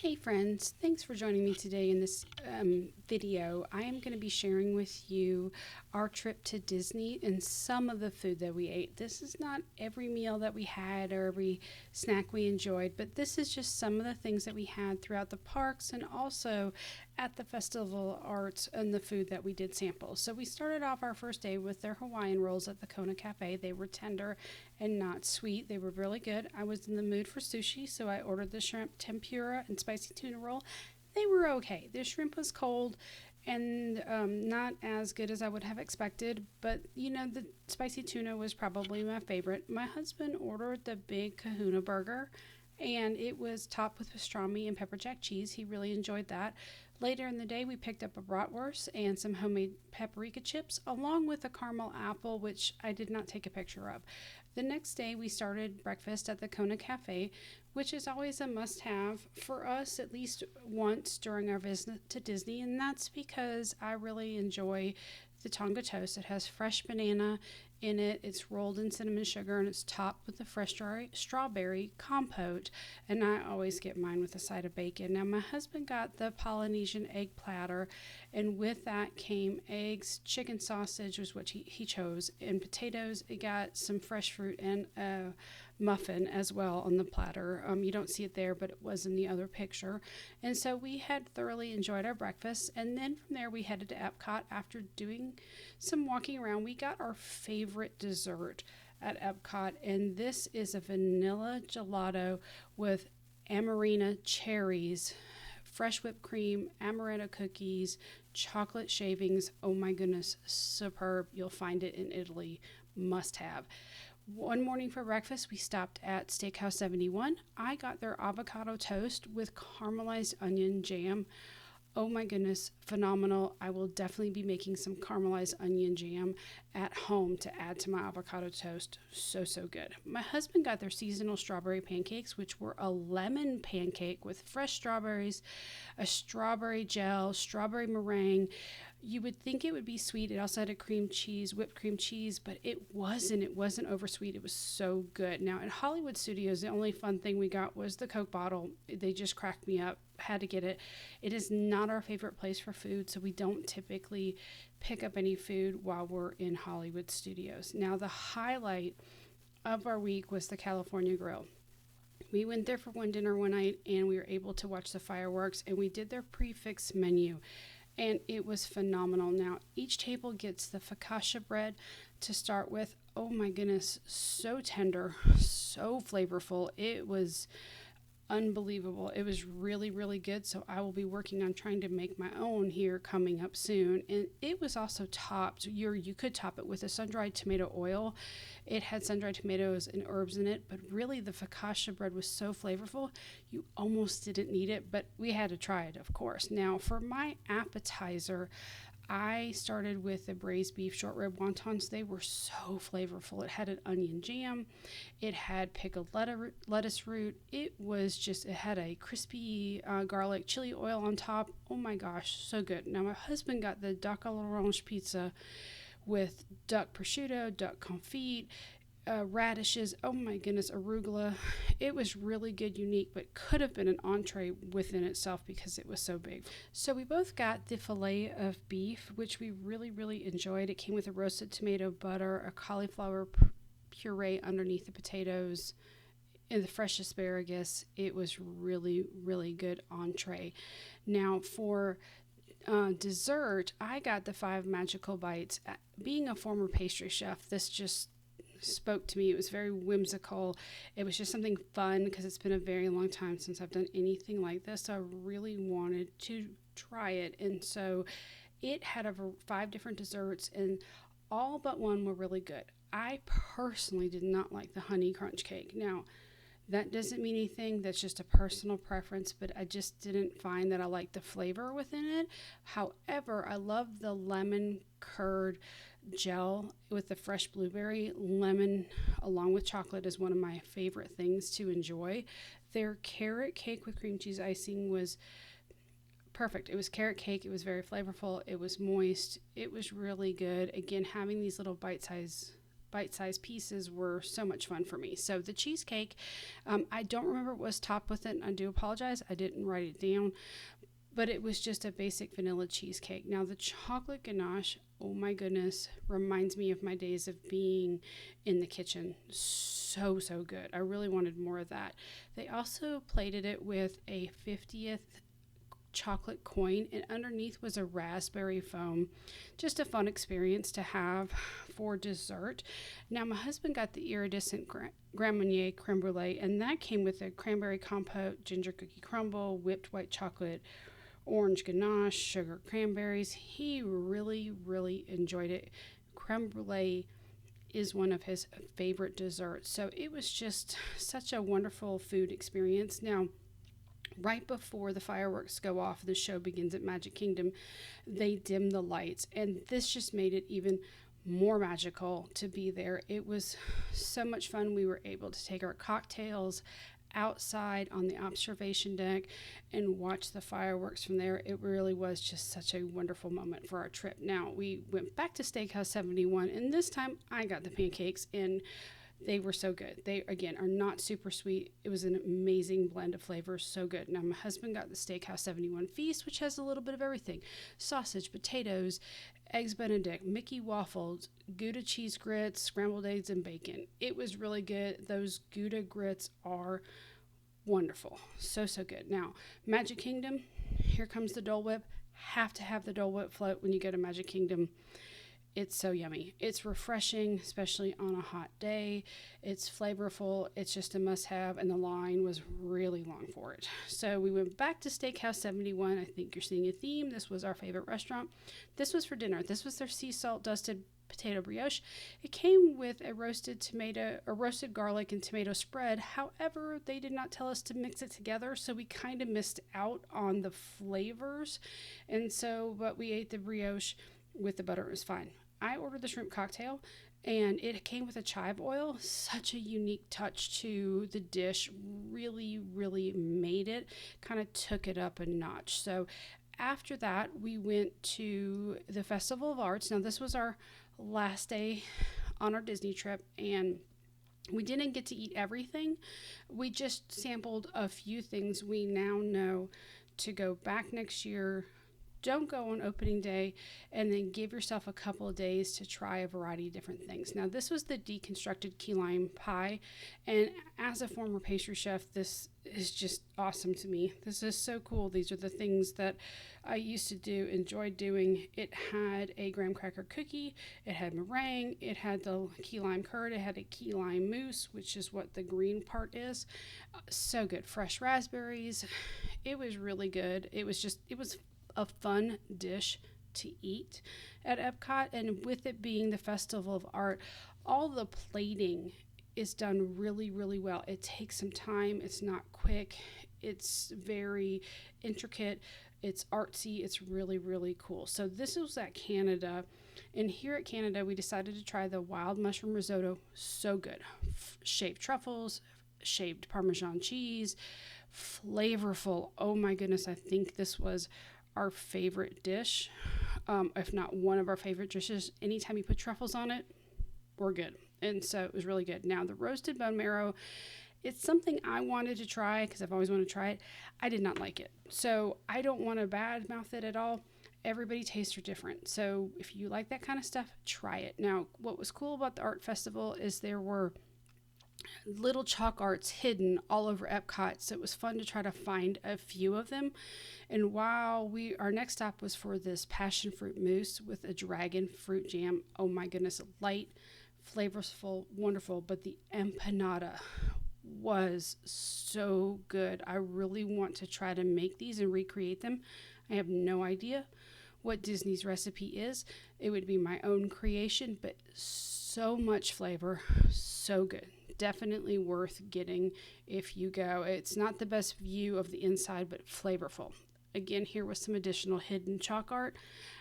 Hey friends, thanks for joining me today in this video. I am going to be sharing with you our trip to Disney and some of the food that we ate. This is not every meal that we had or every snack we enjoyed, but this is just some of the things that we had throughout the parks and also at the Festival of Arts and the food that we did sample. So we started off our first day with their Hawaiian rolls at the Kona Cafe. They were tender and not sweet. They were really good. I was in the mood for sushi, so I ordered the shrimp tempura and spicy tuna roll. They were okay. The shrimp was cold and not as good as I would have expected, but the spicy tuna was probably my favorite. My husband ordered the big Kahuna Burger, and it was topped with pastrami and pepper jack cheese. He really enjoyed that. Later in the day, we picked up a bratwurst and some homemade paprika chips, along with a caramel apple, which I did not take a picture of. The next day, we started breakfast at the Kona Cafe, which is always a must-have for us at least once during our visit to Disney, and that's because I really enjoy the Tonga toast. It has fresh banana in it. It's rolled in cinnamon sugar and it's topped with the fresh strawberry compote. And I always get mine with a side of bacon. Now, my husband got the Polynesian Egg Platter, and with that came eggs, chicken sausage was what he chose, and potatoes. It got some fresh fruit and a muffin as well on the platter. You don't see it there, but it was in the other picture. And so we had thoroughly enjoyed our breakfast. And then from there, we headed to Epcot. After doing some walking around, we got our favorite dessert at Epcot. And this is a vanilla gelato with Amarena cherries, fresh whipped cream, amaretto cookies, chocolate shavings. Oh my goodness, superb. You'll find it in Italy. Must have. One morning for breakfast, we stopped at Steakhouse 71. I got their avocado toast with caramelized onion jam. Oh my goodness, phenomenal. I will definitely be making some caramelized onion jam at home to add to my avocado toast. So good. My husband got their seasonal strawberry pancakes, which were a lemon pancake with fresh strawberries, a strawberry gel, strawberry meringue. You would think it would be sweet. It also had a whipped cream cheese, but it wasn't. It wasn't over sweet. It was so good. Now, at Hollywood Studios, the only fun thing we got was the Coke bottle. They just cracked me up. Had to get it. It is not our favorite place for food, so we don't typically pick up any food while we're in Hollywood Studios. Now, the highlight of our week was the California Grill. We went there for one dinner one night, and we were able to watch the fireworks, and we did their prefix menu. And it was phenomenal. Now, each table gets the focaccia bread to start with. Oh my goodness, so tender, so flavorful. It was unbelievable. It was really good. So I will be working on trying to make my own here coming up soon. And it was also topped. You could top it with a sun-dried tomato oil. It had sun-dried tomatoes and herbs in it, but really the focaccia bread was so flavorful, you almost didn't need it, but we had to try it, of course. Now, for my appetizer, I started with the braised beef short rib wontons. They were so flavorful. It had an onion jam. It had pickled lettuce root. It had a crispy garlic chili oil on top. Oh my gosh, so good. Now, my husband got the duck à l'orange pizza with duck prosciutto, duck confit, radishes, oh my goodness, arugula. It was really good, unique, but could have been an entree within itself because it was so big. So we both got the filet of beef, which we really enjoyed. It came with a roasted tomato butter, a cauliflower puree underneath the potatoes, and the fresh asparagus. It was really good entree. Now, for dessert, I got the 5 magical bites. Being a former pastry chef, this just spoke to me. It was very whimsical. It was just something fun because it's been a very long time since I've done anything like this. So I really wanted to try it. And so it had 5 different desserts, and all but one were really good. I personally did not like the honey crunch cake. Now, that doesn't mean anything. That's just a personal preference, but I just didn't find that I liked the flavor within it. However, I love the lemon curd gel with the fresh blueberry. Lemon along with chocolate is one of my favorite things to enjoy. Their carrot cake with cream cheese icing was perfect. It was carrot cake. It was very flavorful. It was moist. It was really good. Again, having these little bite-sized bite-sized pieces were so much fun for me. So the cheesecake, I don't remember what was topped with it. I do apologize. I didn't write it down, but it was just a basic vanilla cheesecake. Now the chocolate ganache, oh my goodness, reminds me of my days of being in the kitchen. So good. I really wanted more of that. They also plated it with a 50th chocolate coin, and underneath was a raspberry foam. Just a fun experience to have for dessert. Now my husband got the iridescent Grand Marnier creme brulee, and that came with a cranberry compote, ginger cookie crumble, whipped white chocolate, orange ganache, sugar cranberries. He really enjoyed it. Creme brulee is one of his favorite desserts, so it was just such a wonderful food experience. Now, right before the fireworks go off, the show begins at Magic Kingdom, they dim the lights, and this just made it even more magical to be there. It was so much fun. We were able to take our cocktails outside on the observation deck and watch the fireworks from there. It really was just such a wonderful moment for our trip. Now, we went back to Steakhouse 71, and this time I got the pancakes, and they were so good. They, again, are not super sweet. It was an amazing blend of flavors. So good. Now, my husband got the Steakhouse 71 Feast, which has a little bit of everything. Sausage, potatoes, eggs Benedict, Mickey waffles, Gouda cheese grits, scrambled eggs, and bacon. It was really good. Those Gouda grits are wonderful. So good. Now, Magic Kingdom, here comes the Dole Whip. Have to have the Dole Whip float when you go to Magic Kingdom. It's so yummy. It's refreshing, especially on a hot day. It's flavorful. It's just a must-have, and the line was really long for it. So we went back to Steakhouse 71. I think you're seeing a theme. This was our favorite restaurant. This was for dinner. This was their sea salt dusted potato brioche. It came with a roasted garlic and tomato spread. However, they did not tell us to mix it together, so we kind of missed out on the flavors. But we ate the brioche with the butter. It was fine. I ordered the shrimp cocktail, and it came with a chive oil. Such a unique touch to the dish. Really made it, kind of took it up a notch. So after that, we went to the Festival of Arts. Now, this was our last day on our Disney trip, and we didn't get to eat everything. We just sampled a few things. We now know to go back next year. Don't go on opening day, and then give yourself a couple of days to try a variety of different things. Now, this was the deconstructed key lime pie, and as a former pastry chef, this is just awesome to me. This is so cool. These are the things that I used to enjoyed doing. It had a graham cracker cookie, it had meringue, it had the key lime curd, it had a key lime mousse, which is what the green part is. So good. Fresh raspberries. It was really good. It was a fun dish to eat at Epcot, and with it being the Festival of Art, all the plating is done really well. It takes some time. It's not quick. It's very intricate. It's artsy. It's really cool. So this was at Canada, and here at Canada we decided to try the wild mushroom risotto. So good. Shaved truffles, shaved Parmesan cheese, flavorful. Oh my goodness, I think this was our favorite dish, if not one of our favorite dishes. Anytime you put truffles on it, we're good. And so it was really good. Now, the roasted bone marrow, it's something I wanted to try because I've always wanted to try it. I did not like it. So I don't want to badmouth it at all. Everybody tastes are different. So if you like that kind of stuff, try it. Now, what was cool about the art festival is there were little chalk arts hidden all over Epcot, so it was fun to try to find a few of them. And while our next stop was for this passion fruit mousse with a dragon fruit jam. Oh my goodness, light, flavorful, wonderful. But the empanada was so good. I really want to try to make these and recreate them. I have no idea what Disney's recipe is. It would be my own creation, but so much flavor, so good. Definitely worth getting if you go. It's not the best view of the inside, but flavorful. Again, here was some additional hidden chalk art.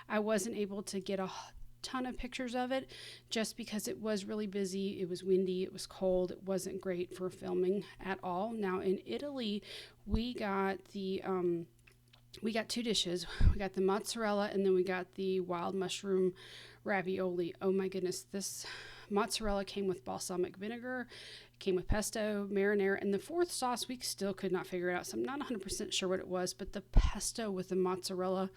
I wasn't able to get a ton of pictures of it just because it was really busy. It was windy. It was cold. It wasn't great for filming at all. Now in Italy, we got two dishes. We got the mozzarella, and then we got the wild mushroom ravioli. Oh my goodness, this Mozzarella came with balsamic vinegar, came with pesto, marinara, and the fourth sauce, we still could not figure it out. So I'm not 100% sure what it was, but the pesto with the mozzarella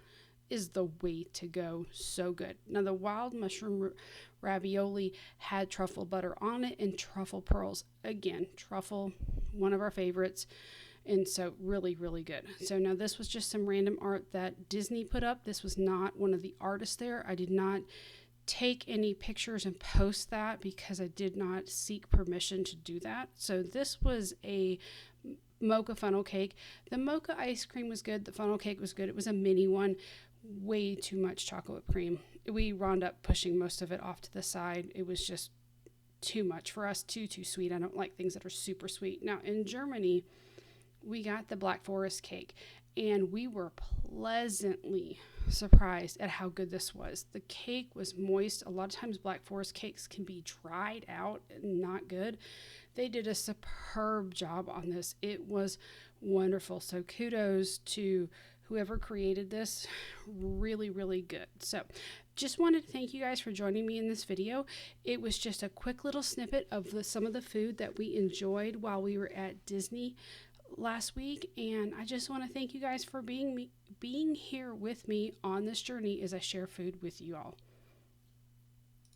is the way to go. So good. Now, the wild mushroom ravioli had truffle butter on it and truffle pearls. Again, truffle, one of our favorites. And so really, really good. So now this was just some random art that Disney put up. This was not one of the artists there. I did not take any pictures and post that because I did not seek permission to do that. So this was a mocha funnel cake. The mocha ice cream was good. The funnel cake was good. It was a mini one. Way too much chocolate cream. We wound up pushing most of it off to the side. It was just too much for us. Too sweet. I don't like things that are super sweet. Now in Germany, we got the Black Forest cake, and we were pleasantly surprised at how good this was. The cake was moist. A lot of times Black Forest cakes can be dried out and not good. They did a superb job on this. It was wonderful. So kudos to whoever created this. Really, really good. So just wanted to thank you guys for joining me in this video. It was just a quick little snippet of some of the food that we enjoyed while we were at Disney last week, and I just want to thank you guys for being here with me on this journey as I share food with you all.